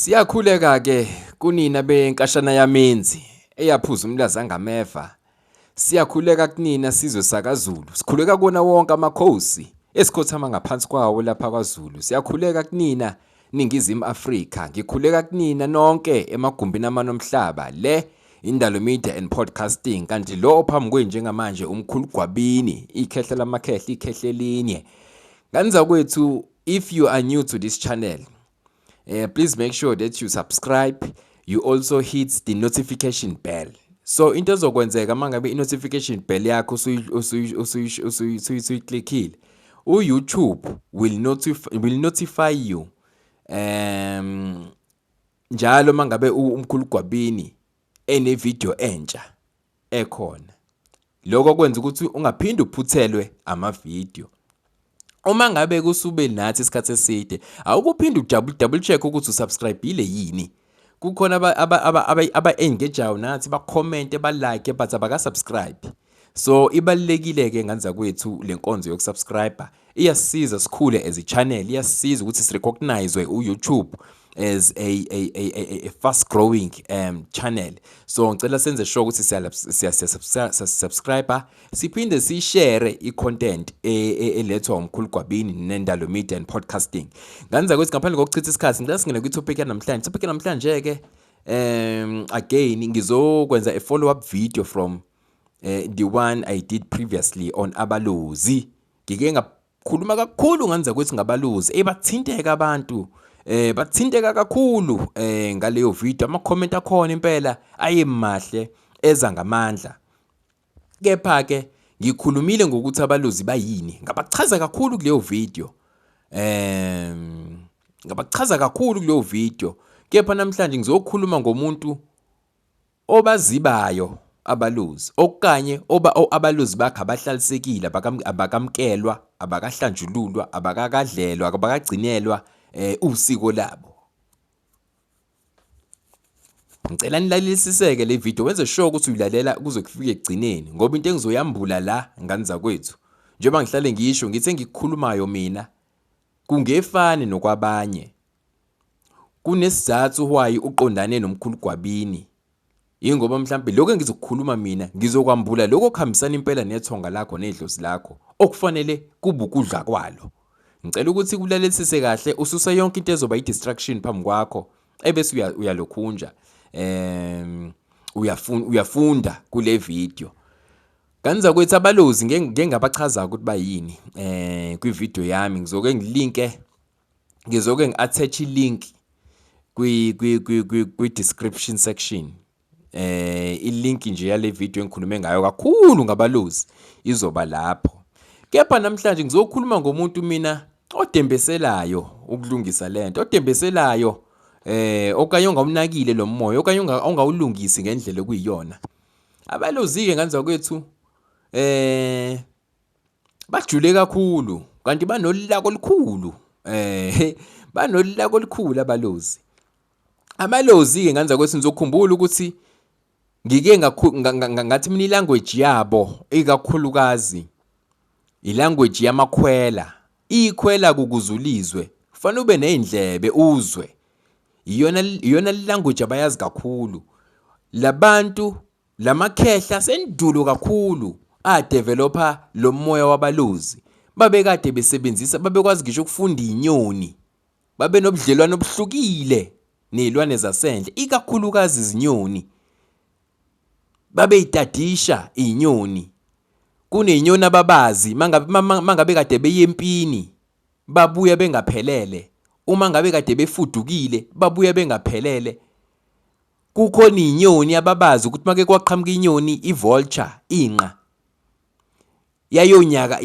Siyakhuleka ke kunina benkashana yamenzi eyaphuza umlazi angamefa. Siyakhuleka kunina sizwe sakaZulu. Sikhuleka kona wonke amakhosi esikhothama ngaphansi kwawo lapha kwaZulu. Siyakhuleka kunina Ningizimu Afrika. Ngikhuleka kunina nonke emagumbini amanomhlaba. Le Indalo Media and Podcasting kanti lo ophambi kwe njengamanje umkhulu Gwabini ikhehla lamakhehla ikhehle linye. Kanza kwethu, if you are new to this channel, please make sure that you subscribe. You also hit the notification bell. So into ezokwenzeka mangabe i-notification bell yakho usuyiclickile, uYouTube will notify you njalo mangabe umkhulu Gwabini ene video entsha ekhona. Lokho kwenza ukuthi ungaphindi uphuthelwe ama-video. Uma ngabe kusube nathi isikhathi eside, awukuphinde double check ukuthi usubscribeile yini. Kukhona aba-engageayo nathi ba-comment ba-like but abaka-subscribe. So ibalulekile ke nganza kwethu le nkonzo yokusubscribe. Iyasiza sikhule as a channel, iyasiza ukuthi sirecognize uYouTube as a fast growing channel. So ngicela senze sure ukuthi subscriber, siphinde sishare i-content elethwa umkhulu Gwabini neNdalo Media and Podcasting. Nganza kwethu ngaphandle kokuchitha isikhathi, ngicela singene kwi-topic yanamhlanje. Topic yanamhlanje ke again ngizokwenza a follow up video from the one I did previously on abalozi. Ngike ngakhuluma kakhulu nganza kwethu ngabalozi bathinteka abantu bathinteka kakhulu ngaleyo video. Ama comment akhona impela ayemahle eza ngamandla. Kepha ke ngikhulumile ngokuthi abalozi bayini, ngabachaza kakhulu kuleyo video. Ngabachaza kakhulu kuleyo video. Kepha namhlanje ngizokhuluma ngomuntu obazibayo abalozi, okanye abalozi bakhe abahlalisekile, abakamkelwa, abakahlanjululwa, abakakadlelwa, abakagcinelwa usiko labo. Ngicela nilalelisiseke le video, wenze sure ukuthi uyilalela kuze kufike egcineni, ngoba into engizoyambula la nganza kwethu, njengoba ngihlale ngisho ngithe ngikukhulumayo mina kungefani nokwabanye. Kunesizathu why uqondane nomkhulu Gwabini. Ingoba mhlambe lokho engizokukhuluma mina ngizokwambula lokho kuhambisana impela nethonga lakho nedlozi lakho okufanele kuba ukudla kwalo. Ngicela ukuthi kulalelisise kahle, ususa yonke into ezoba i-distraction phambi kwakho ebese uyalokhunja uyafunda kule video. Kanza kwethu abalozi ngeke ngabachaza ukuthi bayini kwi video yami. Ngizoke ngi-attach i-link kwi description section. I-link nje yale video engikhulume ngayo kakhulu ngabalozi izoba lapho. Kepha namhlanje ngizokhuluma ngomuntu mina odembeselayo ukulungisa lento, odembeselayo okanye ongawunakile lo moya, okanye ongawulungisi ngendlela okuyiyona. Abalozi ke nganza kwethu bajule kakhulu kanti banolilako olukhulu. Banolilako olukhulu abalozi. Abalozi ke nganza kwethu nizokhumbula ukuthi ngike ngathi mina ilanguage yabo ikakhulukazi ilanguage yamakhwela. Ikhwela kukuzulizwe, kufanele ube nezindlebe uzwe. Iyona language abayazi kakhulu. Labantu lamakhehla sendulo kakhulu developer lo moya wabalozi. Babekade besebenzisa, babekwazi ngisho ukufunda inyoni. Babe nobudlelwano obuhlukile nezilwane zasendle, ikakhulukazi izinyoni. Babe itadisha inyoni. Kunenyoni ababazi mangabe kade beyempini babuya bengaphelele. Uma ngabe kade befudukile babuya bengaphelele. Kukhona inyoni ababazi ukuthi make kwaqhamuka inyoni i-vulture, inqa, yayonyaka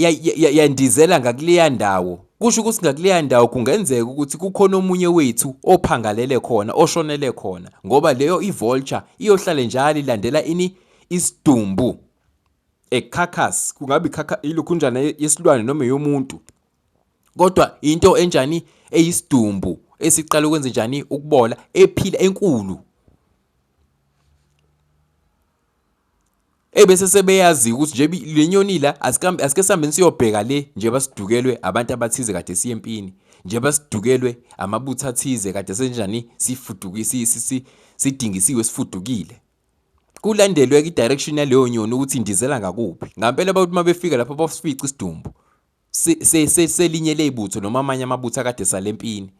yandizela ngakuleya ndawo. Kusho ukuthi ngakuleya ndawo kungenzeka ukuthi kukhona omunye wethu ophangalele khona, oshonele khona, ngoba leyo i-vulture iyohlala njalo ilandela isidumbu. Carcass, kungabe ilokhunjana yesilwane noma yomuntu, kodwa into enjani eyisidumbu esiqala ukwenza njani ukubola, ephila enkulu. Ebese sebeyazi ukuthi nje le nyoni la asike sambe siyobheka le nje basidukelwe abantu abathize kade siyempini. njengoba sidukelwe amabutho athize kade senjani sidingisiwe sifudukile. Kulandelwe i-direction yaleyo nyoni ukuthi indizela ngakuphi. Ngampela abantu mabefika lapho basifica isidumbu selinye lezibutho noma amanye amabutho akade salempini.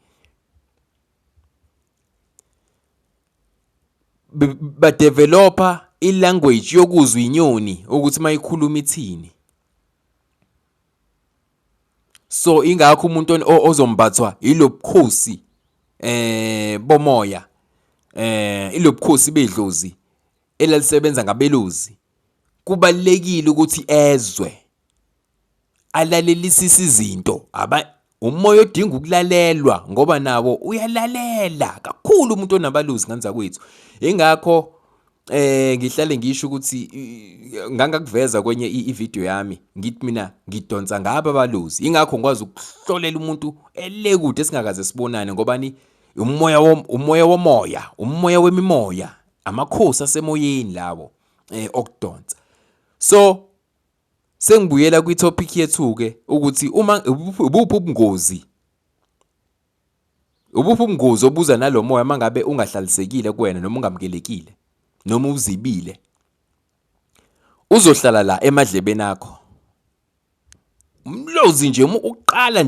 Badevelopa ilanguage yokuzwa inyoni ukuthi mayikhuluma ithini. So ingakho umuntu ozombathwa ilobukhosi bomoya ilobukhosi bedlozi elalisebenza ngabeluzi, kubalekile ukuthi ezwe alalelisisa izinto. Umoya odinga ukulalelwa ngoba nawo uyalalela kakhulu umuntu onabaluzi nganza kwethu. Ingakho ngihlale ngisho ukuthi ngangakuveza kwenye ivideo yami ngithi mina ngidonsa ngaba abaluzi. Ingakho ngikwazi ukuhlolela umuntu elekude esingakaze sibonane ngoba ni umoya womoya, umoya wemimoya, amakhosi asemoyeni lawo okudonsa. So sengibuyela kwitopic yethu ke ukuthi uma ubuphi ubungozi obuza nalomoya mangabe ungahlalisekile kuwena noma ungamkelekile noma uzibile. Uzohlala la emadlebeni akho. Umlozi nje uqala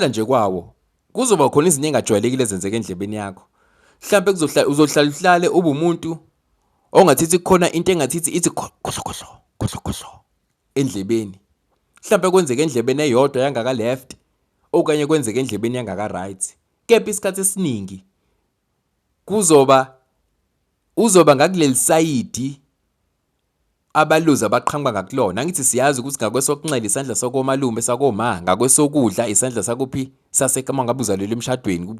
nje kwawo kuzoba khona izinto engajwayelekile ezenzeka endlebeni yakho. Mhlambe uzohlala uhlale ube umuntu ongathithi khona into engathithi ithi khohlo endlebeni. Mhlambe kwenzeka endlebeni eyodwa yangaka left okanye kwenzeka endlebeni yangaka right. Kepha isikhathi esiningi uzoba ngakuleli side abaluzi abaqhamuka ngakulona. Angithi siyazi ukuthi ngakwesokunxele isandla sokomalume sakoma, ngakwesokudla isandla sakuphi sasekama ngabuzalelwe emshadweni.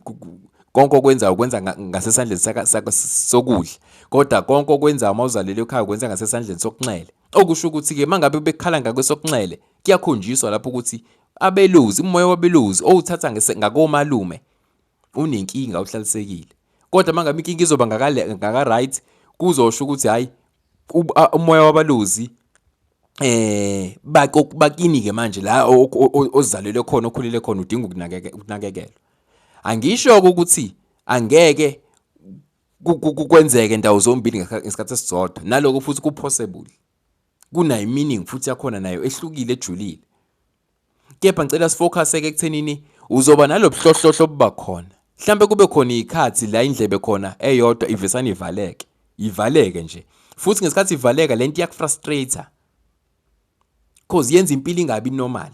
Konke okwenza ukwenza ngasesandleni sokudla, kodwa konke okwenza uma uzalelwe ekhaya ukwenza ngasesandleni sokunxele. Okusho ukuthi ke mangabe bekhala ngakwesokunxele kuyakhonjiswa lapho ukuthi abeluzi, umoya wabeluzi owuthatha ngakomalume unenkinga uhlalisekile. Kodwa mangabe inkinga izoba ngaka right kuzosho ukuthi hayi umoya wabaluzi bakinike manje la ozalelwe khona okhulile khona udinga ukunakekelwa. Angisho ukuthi angeke kwenzeke ndawo zombili ngesikhathi esizodwa, naloko futhi kupossible, kunayo meaning futhi yakhona nayo ehlukile ejulile. Kepha ngicela sifocus ekuthenini uzoba nalobhlohlohlo obuba khona. Mhlambe kube khona ikhathi la indlebe khona eyodwa ivesana ivaleke nje, futhi ngesikhathi ivaleka lento iyakufrustrate cause yenza impilo ingabi normal.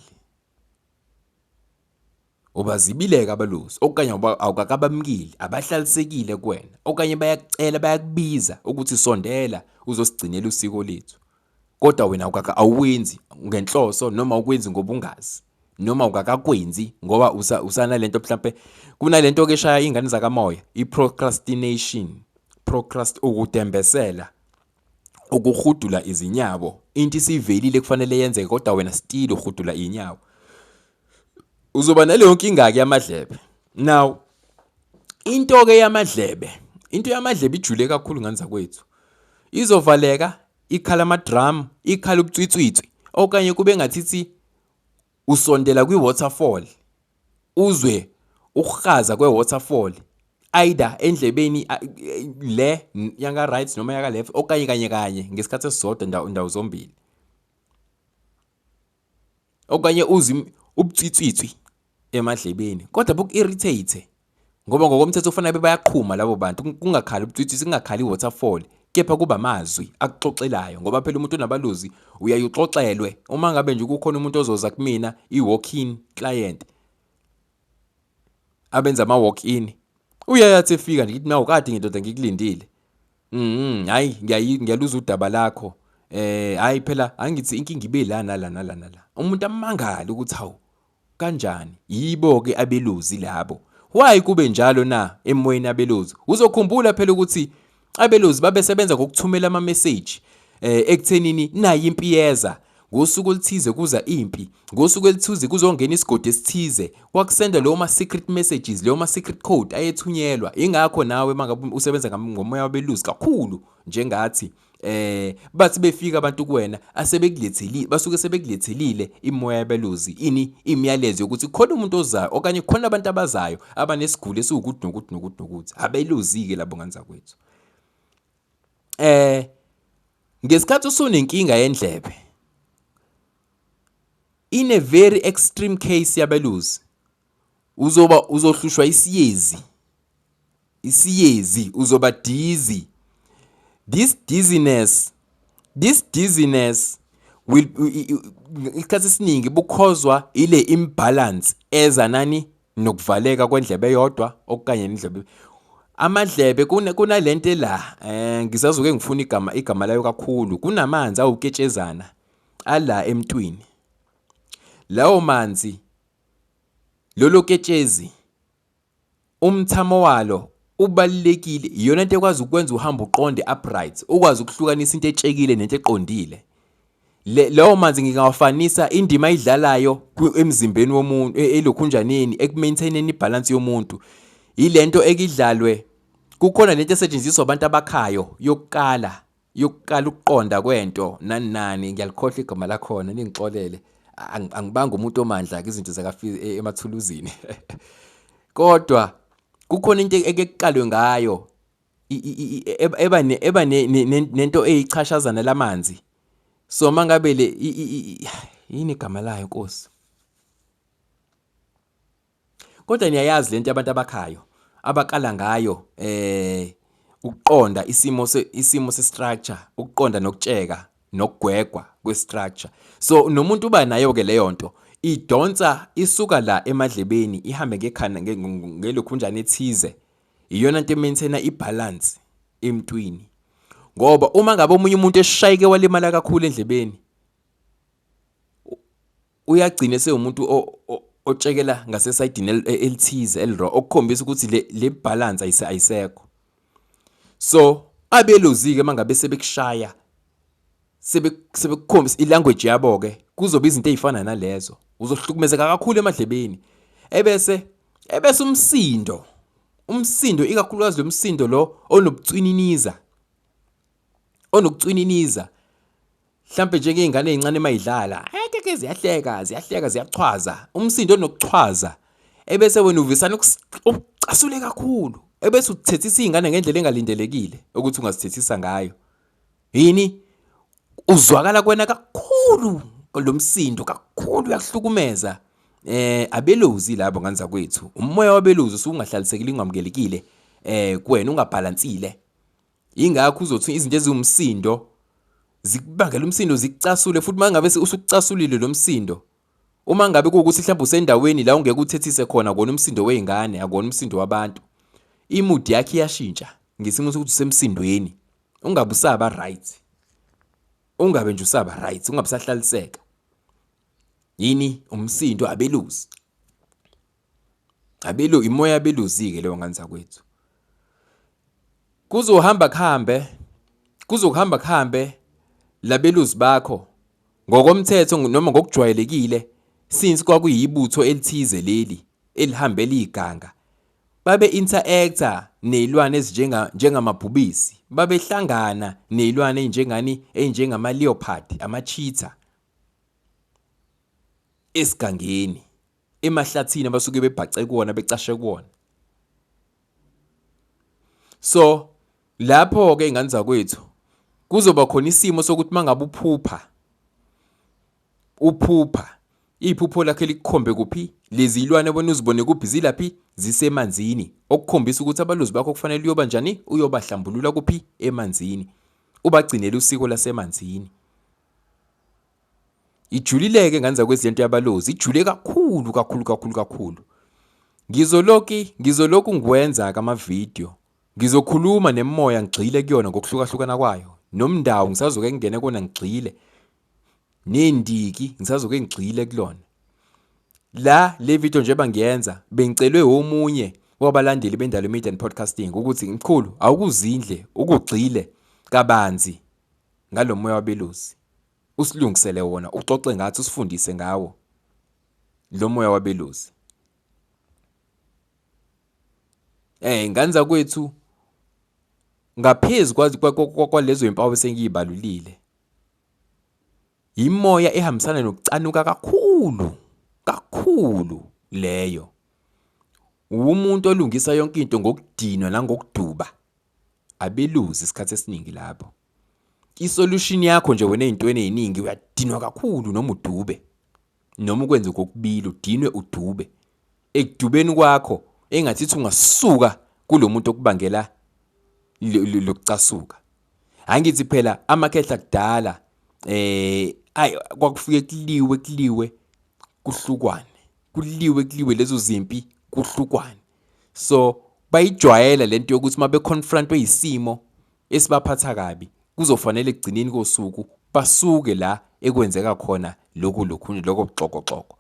Ubazibileka abaluzi okanye awukakabamkile, abahlalisekile kuwena, okanye bayakucela bayakubiza ukuthi sondela uzosigcinela usiko lethu, kodwa wena awuwenzi ngenhloso noma ukwenzi ngobungazi noma ukakakwenzi ngoba usanalento mhlambe kunalento ke eshaya ingane zakamoya, i-procrastination. Ukudembesela, ukuhudula izinyabo. Into isivelile kufanele yenzeke kodwa wena still uhudula inyawo. Uzoba naleyo nkinga ke yamadlebe. Now into yamadlebe ijule kakhulu nganza kwethu. Izovaleka ikhala amadrum, ikhala ubutswitswitswi, okanye kube ngathithi usondela kwi-waterfall uzwe ukuhaza kwe-waterfall either endlebeni le yanga right noma yaka left okanye kanye ngesikhathi esisodwa ndawo zombili. Okanye uzi ubutswitswitswi emadlebeni kodwa boku-irritate ngoba ngokomthetho ufanele bayaqhuma labo bantu, kungakhali ubutswitswisi, kungakhali i-waterfall, kepha kuba amazwi akuxoxelayo ngoba phela umuntu onabaluzi uyayuxoxelwe. Uma ngabe nje kukhona umuntu ozoza kumina i-walk-in client abenza ama-walk-in, uyayathi efika ngithi nawu kade ngidoda ngikulindile, hayi ngiyaluza udaba lakho, hayi phela angithi inkinga ibe la. Umuntu amangala ukuthi hawu kanjani. Yibo ke abeluzi labo. Why kube njalo na emoyeni abeluzi? Uzokhumbula phela ukuthi abeluzi babesebenza ngokuthumela ama message ekuthenini nayi impi yeza, ngosuku oluthize kuza impi, ngosuku oluthize kuzongena isigodi esithize, wakusenda lo ma secret messages, lo ma secret code ayethunyelwa. Ingakho nawe mangabe usebenza ngomoya wabeluzi kakhulu njengathi bathi befika abantu kuwena asebekuletheli basuke sebekulethelile imoya yabeluzi imiyalezo ukuthi khona umuntu ozayo okanye khona abantu abazayo abanesiguli esiwukuthi nokuthi abeluzi ke labo nganza kwethu. Ngesikhathi usunenkinga yendlebe, in a very extreme case yabeluzi, uzohlushwa isiyezi uzoba dizzy. This dizziness will isikhathi esiningi bukhozwa ile imbalance eza nani nokuvaleka kwendlebe eyodwa okanye indlebe. Amadlebe kunalento la ngisazoke ngifuna igama layo kakhulu. Kunamanzi awuketshezana ala emntwini. Lawo manzi lolo ketshezi umthamo walo ubalekile, iyona into ekwazi ukwenza uhamba uqonde upright, ukwazi ukuhlukanisa into etshekile nento eqondile. Lawo manzi ngingawafanisa indima ayidlalayo emzimbeni womuntu elokhunjaneni ekumaintaineni ibalance yomuntu. Ilento ekidlalwe kukhona lento esetshenziswa abantu abakhayo yokukala ukuqonda kwento nani ngiyalikhohle igama lakhona ningixolele. Angibanga umuntu omandla ke izinto zakafi emathuluzini. Kodwa kukhona into ekekuqalwe ngayo eba nento eyichashazana lamanzi. So mangabe le yini igama layo Nkosi? Kodwa niyayazi lento abantu abakhayo abaqala ngayo ukuqonda isimo se-structure, ukuqonda nokutsheka nokugwegwa kwe-structure. So nomuntu uba nayo ke leyo nto idonsa isuka la emadlebeni ihambe ngekhanda ngelokhunjana ethize. Iyona into emaintaina ibalance emntwini. Ngoba uma ngabe omunye umuntu eshayike walimala kakhulu endlebeni, uyagcina sewumuntu otshekela ngasesayidini elithize eliro okukhombisa ukuthi le balance ayisekho. So abeluzi ke mangabe sebekushaya sebekukhombisa ilanguage yabo ke kuzoba izinto ezifana nalezo. Uzohlukumezeka kakhulu emadlebeni. Ebese umsindo ikakhulukazi lo msindo lo onobucwininiza mhlambe njengezingane ezincane emayidlala ke ziyahleka ziyachwaza, umsindo onokuchwaza. Ebese wena uvisana ukucasule kakhulu, ebese uthethisa izingane ngendlela engalindelekile ukuthi ungazithethisa ngayo. Yini uzwakala kwena kakhulu lo msindo kakhulu uyahlukumeza. Abeluzi labo nganza kwethu, umoya wabeluzi usungahlalisekile ungamukelekile kuwena ungabalansile. Ingakho uzothi izinto eziwumsindo zikubangela umsindo zikucasule, futhi mangabe usukucasulile lo msindo, uma ngabe kuukuthi mhlawumbe usendaweni la ungeke uthethise khona kona umsindo weingane akona umsindo wabantu, imood yakhe iyashintsha ngesimo sokuthi usemsindweni. Ungabe usaba right, ungabe nje usaba right, ungabe sahlaliseka. Yini umsindo abeluzi, imoya abeluzi ke leyo nganza kwethu. Kuzohamba kuhambe labeluzi bakho ngokomthetho noma ngokujwayelekile, since kwakuyibutho elithize leli elihambela iganga, babe interactor nezilwane njengamabhubisi, babehlangana nezilwane enjengama leopard, ama-cheetah esigangeni emahlathini abasuke bebhace kuwona becashe kuwona. So lapho ke ingane zakwethu kuzoba khona isimo sokuthi mangabe iphupho lakhe likukhombe kuphi, lezi zilwane bona uzibone kuphi zilaphi, zisemanzini, okukhombisa ukuthi abaluzi bakho kufanele uyoba njani, uyobahlambulula kuphi, emanzini, ubagcinele usiko lasemanzini. Ijulileke nganza kwezilento yabaluzi, ijule kakhulu. Ngizoloku ngwenza ama video, ngizokhuluma nemoya ngigxile kuyona ngokuhlukahlukana kwayo, nomndawo ngisazoke ngene kona ngigxile, nendiki ngisazoke ngigxile kulona. Le video njengoba ngiyenza bengicelwe omunye wabalandeli bendalo media and podcasting ukuthi mkhulu awukuzindle ukugxile kabanzi ngalomoya wabeluzi, usilungisele wona, uxoxe ngathi, usifundise ngawo lo moya wabeluzi. Nganza kwethu Ngaphezulu kwalezo impawu esengiyibalulile, imoya ehambisana nokucanuka kakhulu leyo. Umuntu olungisa yonke into ngokudinwa nangokuduba, abeluzi isikhathi esiningi lapho. Isolution yakho nje wena ezintweni eziningi uyadinwa kakhulu noma udube, noma ukwenza kokubili, udinwe udube. Ekudubeni kwakho engathi ungasuka kulomuntu okubangela lokucasuka. Angithi phela amakhehla kudala kwakufike kuliwe kuhlukwane. Kuliwe lezo zimpi kuhlukwane. So bayijwayela lento yokuthi mabe confrontwe isimo esibaphatha kabi, kuzofanele egcineni kosuku basuke la ekwenzeka khona lokho xokoxoko.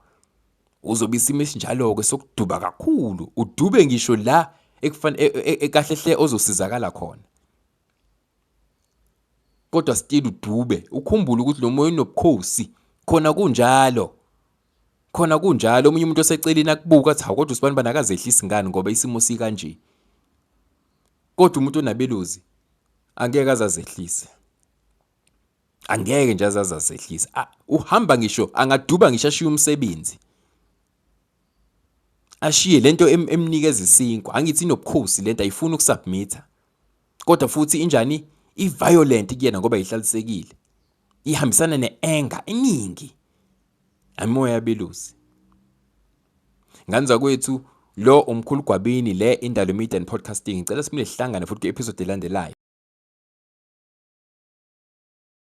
Uzobe isimo esinjalo ke sokuduba kakhulu, udube ngisho la ekahlehle ozosizakala khona. Kodwa still udube, ukhumbule ukuthi lo moya unobukhosi, khona kunjalo. Omunye umuntu oseceleni akubuka athi, hawu kodwa uSibani akazehlisa ingane ngoba isimo sikanje. Kodwa umuntu onabelozi angeke azazehlise. Angeke nje azazehlisa. Uhamba ngisho angaduba ngisho ashiye umsebenzi. Ashiye lento emnikeza isinkwa. Angithi inobukhosi lento ayifuni ukusubmitha. Kodwa futhi injani i-violent kuyena ngoba ihlalisekile. Ihambisana ne-anger eningi. Amoya yabelozi. Nganza kwethu lo umkhulu Gwabini le Indalo Media and Podcasting. Ngicela simile sihlangane futhi ku-episode elandelayo.